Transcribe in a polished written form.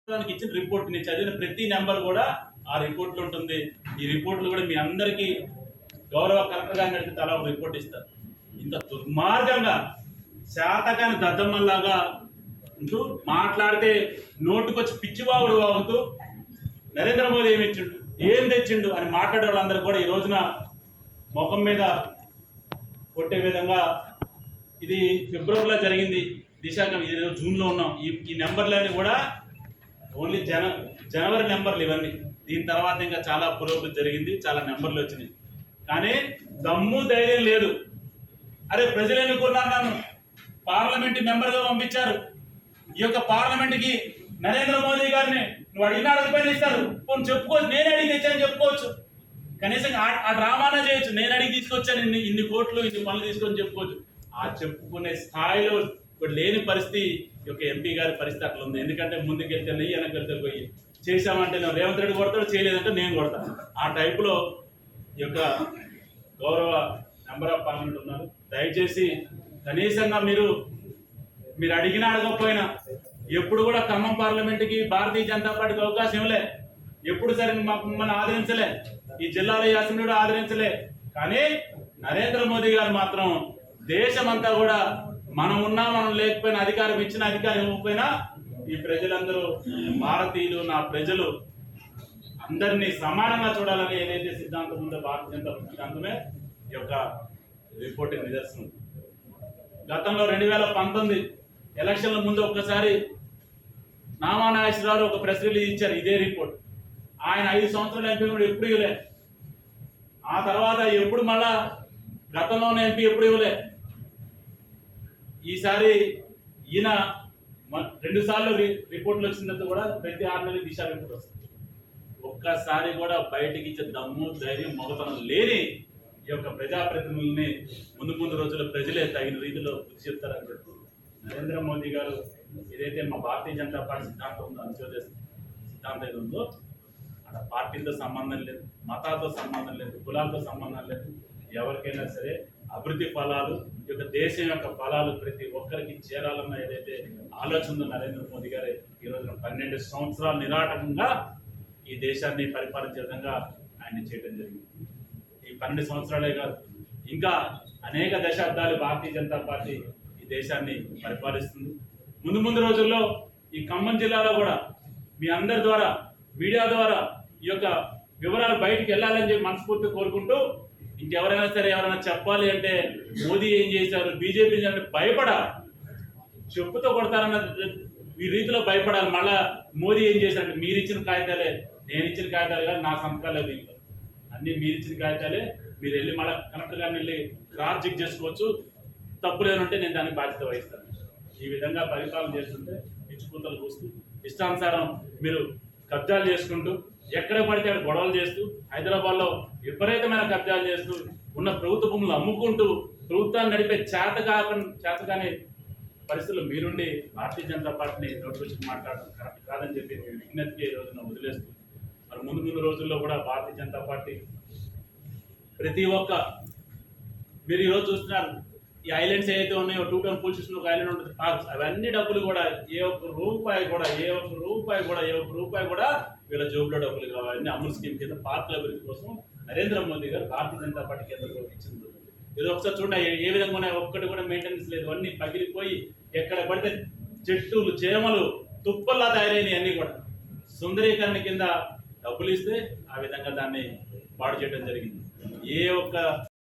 ఇచ్చిన రిపోర్ట్ నేను చదివిన ప్రతి నెంబర్ కూడా ఆ రిపోర్ట్లో ఉంటుంది. ఈ రిపోర్ట్లు కూడా మీ అందరికీ గౌరవ కలెక్టర్ గారిని అడిగితే తలా ఒక రిపోర్ట్ ఇస్తారు. ఇంత దుర్మార్గంగా శాతకాన్ని దద్దమ్మల్లాగా ఉంటూ మాట్లాడితే నోటుకొచ్చి పిచ్చివాగుడు వాగుతూ నరేంద్ర మోదీ ఏమి ఇచ్చిండు, ఏం తెచ్చిండు అని మాట్లాడే వాళ్ళందరూ కూడా ఈ రోజున ముఖం మీద కొట్టే విధంగా ఇది ఫిబ్రవరిలో జరిగింది. దిశాఖం ఇది జూన్లో ఉన్నాం. ఈ నెంబర్లన్నీ కూడా ఓన్లీ జనవరి నెంబర్లు ఇవన్నీ. దీని తర్వాత ఇంకా చాలా పురోగతి జరిగింది, చాలా నెంబర్లు వచ్చినాయి. కానీ దమ్ము ధైర్యం లేదు. అరే ప్రజలు ఎన్నుకున్నారు, నన్ను పార్లమెంట్ మెంబర్గా పంపించారు. ఈ యొక్క పార్లమెంట్కి నరేంద్ర మోదీ గారిని నువ్వు అడిగిన రూపాయలు ఇస్తారు, చెప్పుకోవచ్చు. నేను అడిగి తెచ్చాను చెప్పుకోవచ్చు. కనీసం ఆ డ్రామానే చేయొచ్చు. నేను అడిగి తీసుకొచ్చాను ఇన్ని కోట్లు ఇన్ని పనులు తీసుకొని చెప్పుకోవచ్చు. ఆ చెప్పుకునే స్థాయిలో ఇప్పుడు లేని పరిస్థితి ఈ యొక్క ఎంపీ గారి పరిస్థితి అట్లా ఉంది. ఎందుకంటే ముందుకెళ్తే నెయ్యి వెనకెళ్తే పోయి చేశామంటే నేను రేవంత్ రెడ్డి కొడతాడు, చేయలేదంటే నేను కొడతాను. ఆ టైపులో ఈ యొక్క గౌరవ మెంబర్ ఆఫ్ పార్లమెంట్ ఉన్నారు. దయచేసి కనీసంగా మీరు అడిగినా అడగకపోయినా ఎప్పుడు కూడా ఖమ్మం పార్లమెంట్కి భారతీయ జనతా పార్టీకి అవకాశం ఇవ్వలే. ఎప్పుడు సరే మమ్మల్ని ఆదరించలే, ఈ జిల్లాలో ఈ అసెంబ్లీలో ఆదరించలే. కానీ నరేంద్ర మోదీ గారు మాత్రం దేశమంతా కూడా మనం ఉన్నా మనం లేకపోయినా, అధికారం ఇచ్చిన అధికారం ఇవ్వకపోయినా ఈ ప్రజలందరూ భారతీయులు, నా ప్రజలు అందరినీ సమానంగా చూడాలని ఏదైతే సిద్ధాంతం ఉందో భారతీయ జనతా సిద్ధాంతమే ఈ యొక్క రిపోర్టింగ్ నిదర్శనం. గతంలో 2019 ఎలక్షన్ల ముందు ఒక్కసారి నామానాగేశ్వరరావు ఒక ప్రెస్ రిలీజ్ ఇచ్చారు, ఇదే రిపోర్ట్. ఆయన 5 సంవత్సరాల ఎంపీ కూడా ఎప్పుడు ఇవ్వలే. ఆ తర్వాత ఎప్పుడు మళ్ళా గతంలోనే ఎంపీ ఎప్పుడు ఇవ్వలే. ఈసారి ఈయన 2 సార్లు రిపోర్ట్లు వచ్చినంత కూడా ప్రతి 6 నెలలు దిశ రిపోర్ట్ వస్తుంది. ఒక్కసారి కూడా బయటికి ఇచ్చే దమ్ము ధైర్యం మొగతనం లేని ఈ యొక్క ప్రజాప్రతినిధుల్ని ముందు రోజుల్లో ప్రజలే తగిన రీతిలో బుద్ధి చెప్తారని చెప్పి నరేంద్ర మోదీ గారు ఏదైతే మా భారతీయ జనతా పార్టీ సిద్ధాంతం ఉందో, అంత్యోదయ సిద్ధాంతం ఏదో ఉందో, అక్కడ పార్టీలతో సంబంధం లేదు, మతాలతో సంబంధం లేదు, కులాలతో సంబంధం లేదు. ఎవరికైనా సరే అభివృద్ధి ఫలాలు, ఈ యొక్క దేశం యొక్క ఫలాలు ప్రతి ఒక్కరికి చేరాలన్న ఏదైతే ఆలోచన ఉందో నరేంద్ర మోదీ గారు ఈ రోజున 12 సంవత్సరాలు నిరాటకంగా ఈ దేశాన్ని పరిపాలించే విధంగా ఆయన చేయడం జరిగింది. ఈ 12 సంవత్సరాలే కాదు, ఇంకా అనేక దశాబ్దాలు భారతీయ జనతా పార్టీ ఈ దేశాన్ని పరిపాలిస్తుంది. ముందు రోజుల్లో ఈ ఖమ్మం జిల్లాలో కూడా మీ అందరి ద్వారా, మీడియా ద్వారా ఈ యొక్క వివరాలు బయటికి వెళ్ళాలని చెప్పి మనస్ఫూర్తి కోరుకుంటూ, ఇంకెవరైనా సరే ఎవరైనా చెప్పాలి అంటే మోదీ ఏం చేశారు, బీజేపీ భయపడాలి, చెప్పుతో కొడతారన్న ఈ రీతిలో భయపడాలి. మళ్ళా మోదీ ఏం చేశారంటే మీరు ఇచ్చిన కాగితాలే, నేను ఇచ్చిన కాగితాలు కానీ నా సంతకాలే దీంట్లో అన్నీ మీరు ఇచ్చిన కాగితాలే, మీరు వెళ్ళి మళ్ళీ కలెక్టర్ గారిని వెళ్ళి క్రాస్ చెక్ చేసుకోవచ్చు, తప్పు లేనంటే నేను దానికి బాధ్యత వహిస్తాను. ఈ విధంగా పరిపాలన చేస్తుంటే పిచ్చుకుంతలు కూస్తూ ఇష్టానుసారం మీరు కబ్జాలు చేసుకుంటూ ఎక్కడ పడితే అక్కడ గొడవలు చేస్తూ హైదరాబాద్లో విపరీతమైన కబ్జాలు చేస్తూ ఉన్న ప్రభుత్వ భూములు అమ్ముకుంటూ ప్రభుత్వాన్ని నడిపే చేతకాని పరిస్థితుల్లో మీరుండి భారతీయ జనతా పార్టీని నోటికొచ్చి మాట్లాడడం కరెక్ట్ కాదని చెప్పి నేను విజ్ఞప్తికి ఈ రోజున వదిలేస్తూ, మరి ముందు రోజుల్లో కూడా భారతీయ జనతా పార్టీ ప్రతి ఒక్క మీరు ఈరోజు చూస్తున్నారు ఈ ఐలాండ్స్ ఏదైతే ఉన్నాయో, 2 టౌన్ పోలీస్ స్టేషన్ ఒక ఐలాండ్ ఉంటుంది, పార్క్స్, అవన్నీ డబ్బులు కూడా ఏ ఒక్క రూపాయి కూడా వీళ్ళ జోబులో డబ్బులు కావాలని అమలు స్కీమ్ కింద పార్కుల అభివృద్ధి కోసం నరేంద్ర మోదీ గారు భారతీయ జనతా పార్టీ కేంద్రంలో ఇచ్చింది. ఏదో ఒకసారి చూడండి ఏ విధంగా ఉన్నాయి, ఒక్కటి కూడా మెయింటెనెన్స్ లేదు, అన్నీ పగిలిపోయి ఎక్కడ పడితే చెట్టులు చేమలు తుప్పల్లా తయారైనవి అన్నీ కూడా సుందరీకరణ కింద డబ్బులు ఇస్తే ఆ విధంగా దాన్ని పాడు చేయడం జరిగింది. ఏ ఒక్క